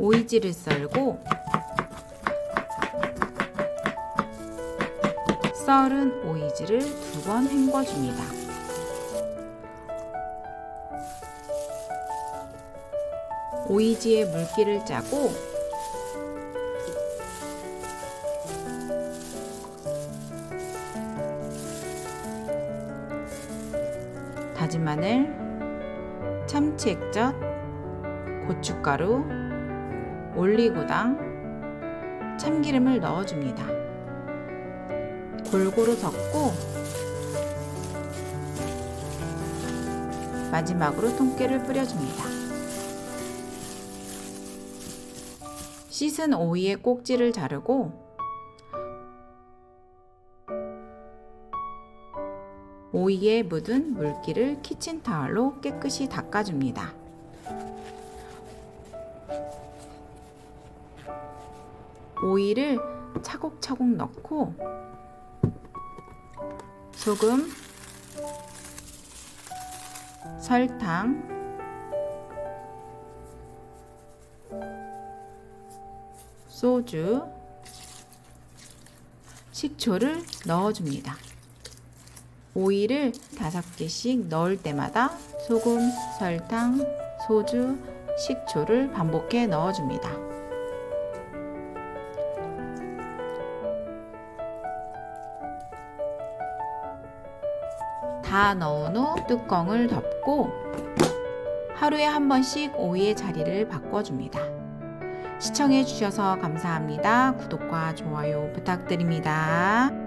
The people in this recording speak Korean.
오이지를 썰고 썰은 오이지를 2번 헹궈줍니다. 오이지에 물기를 짜고 다진 마늘, 참치 액젓, 고춧가루, 올리고당, 참기름을 넣어줍니다. 골고루 섞고 마지막으로 통깨를 뿌려줍니다. 씻은 오이의 꼭지를 자르고 오이에 묻은 물기를 키친타월로 깨끗이 닦아줍니다. 오이를 차곡차곡 넣고 소금, 설탕, 소주, 식초를 넣어줍니다. 오이를 5개씩 넣을 때마다 소금, 설탕, 소주, 식초를 반복해 넣어줍니다. 다 넣은 후 뚜껑을 덮고 하루에 한 번씩 오이의 자리를 바꿔줍니다. 시청해 주셔서 감사합니다. 구독과 좋아요 부탁드립니다.